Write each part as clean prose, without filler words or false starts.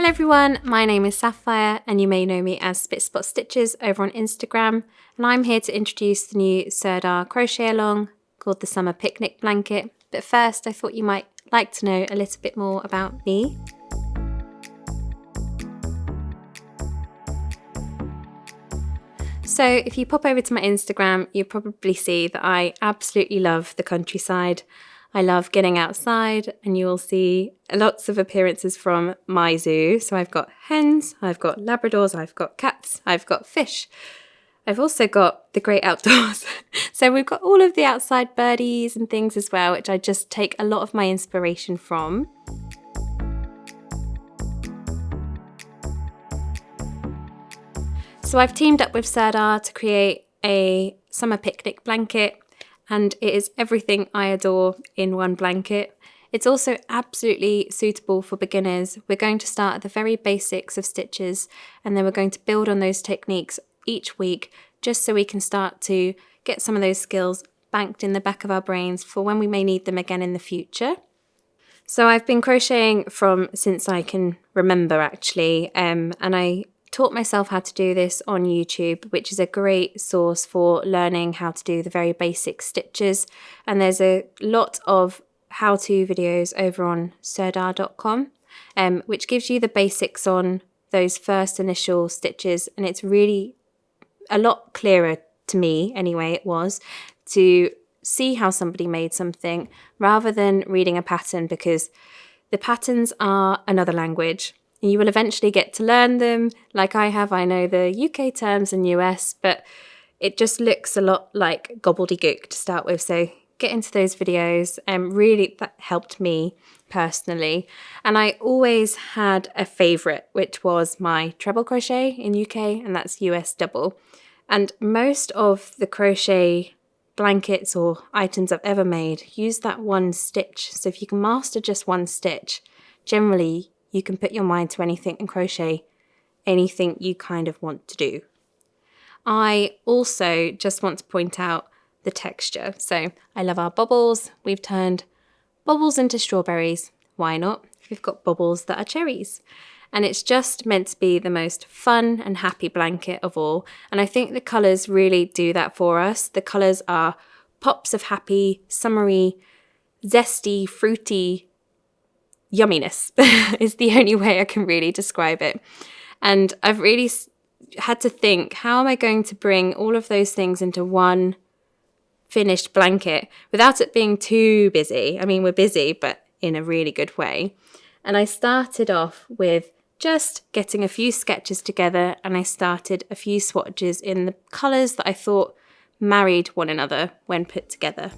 Hello everyone, my name is Sapphire and you may know me as Spitspotsstitches over on Instagram, and I'm here to introduce the new Sirdar Crochet Along called the Summer Picnic Blanket. But first I thought you might like to know a little bit more about me. So if you pop over to my Instagram, you'll probably see that I absolutely love the countryside. I love getting outside, and you will see lots of appearances from my zoo. So I've got hens, I've got Labradors, I've got cats, I've got fish. I've also got the great outdoors. So we've got all of the outside birdies and things as well, which I just take a lot of my inspiration from. So I've teamed up with Sirdar to create a summer picnic blanket, and it is everything I adore in one blanket. It's also absolutely suitable for beginners. We're going to start at the very basics of stitches, and then we're going to build on those techniques each week, just so we can start to get some of those skills banked in the back of our brains for when we may need them again in the future. So I've been crocheting since I can remember actually, and I taught myself how to do this on YouTube, which is a great source for learning how to do the very basic stitches. And there's a lot of how-to videos over on Sirdar.com, which gives you the basics on those first initial stitches. And it's really a lot clearer to me, anyway, it was, to see how somebody made something rather than reading a pattern, because the patterns are another language. You will eventually get to learn them like I have. I know the UK terms and US, but it just looks a lot like gobbledygook to start with. So get into those videos, and really that helped me personally. And I always had a favourite, which was my treble crochet in UK, and that's US double. And most of the crochet blankets or items I've ever made use that one stitch. So if you can master just one stitch, generally you can put your mind to anything and crochet anything you kind of want to do. I also just want to point out the texture. So I love our bubbles. We've turned bubbles into strawberries. Why not? We've got bubbles that are cherries. And it's just meant to be the most fun and happy blanket of all. And I think the colours really do that for us. The colours are pops of happy, summery, zesty, fruity yumminess is the only way I can really describe it. And I've really had to think, how am I going to bring all of those things into one finished blanket without it being too busy? I mean, we're busy, but in a really good way. And I started off with just getting a few sketches together, and I started a few swatches in the colours that I thought married one another when put together.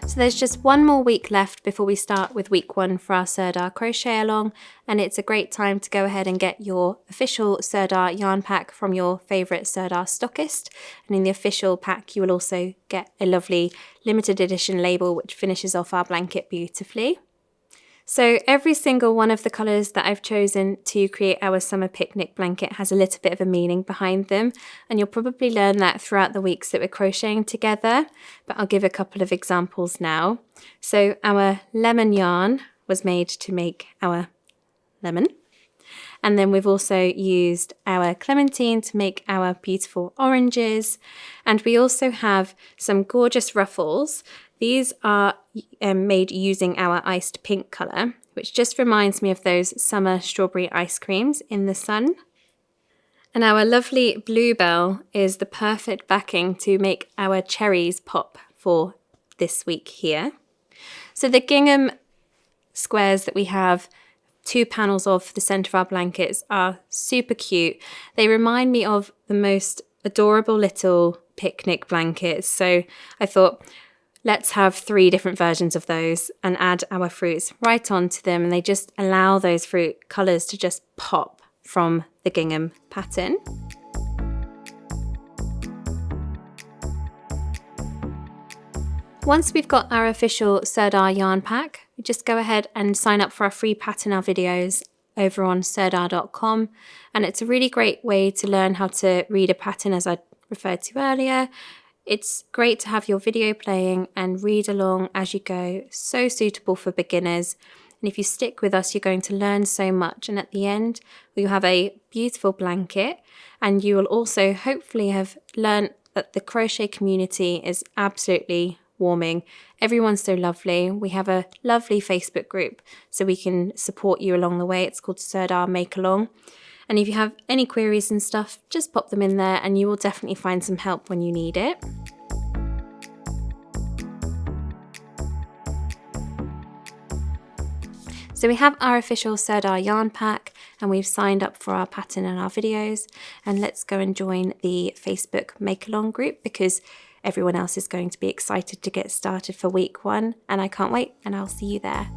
So there's just one more week left before we start with week 1 for our Sirdar Crochet Along, and it's a great time to go ahead and get your official Sirdar yarn pack from your favourite Sirdar stockist. And in the official pack you will also get a lovely limited edition label which finishes off our blanket beautifully. So every single one of the colours that I've chosen to create our summer picnic blanket has a little bit of a meaning behind them, and you'll probably learn that throughout the weeks that we're crocheting together, but I'll give a couple of examples now. So our lemon yarn was made to make our lemon, and then we've also used our clementine to make our beautiful oranges, and we also have some gorgeous ruffles. These are made using our iced pink colour, which just reminds me of those summer strawberry ice creams in the sun. And our lovely bluebell is the perfect backing to make our cherries pop for this week here. So the gingham squares that we have 2 panels of for the centre of our blankets are super cute. They remind me of the most adorable little picnic blankets. So I thought, let's have 3 different versions of those and add our fruits right onto them, and they just allow those fruit colours to just pop from the gingham pattern. Once we've got our official Sirdar yarn pack, we just go ahead and sign up for our free pattern our videos over on Sirdar.com, and it's a really great way to learn how to read a pattern, as I referred to earlier. It's great to have your video playing and read along as you go, so suitable for beginners. And if you stick with us, you're going to learn so much. And at the end, you'll have a beautiful blanket, and you will also hopefully have learned that the crochet community is absolutely warming. Everyone's so lovely. We have a lovely Facebook group so we can support you along the way. It's called Sirdar Make Along. And if you have any queries and stuff, just pop them in there and you will definitely find some help when you need it. So we have our official Sirdar yarn pack, and we've signed up for our pattern and our videos. And let's go and join the Facebook Make Along group, because everyone else is going to be excited to get started for week 1, and I can't wait, and I'll see you there.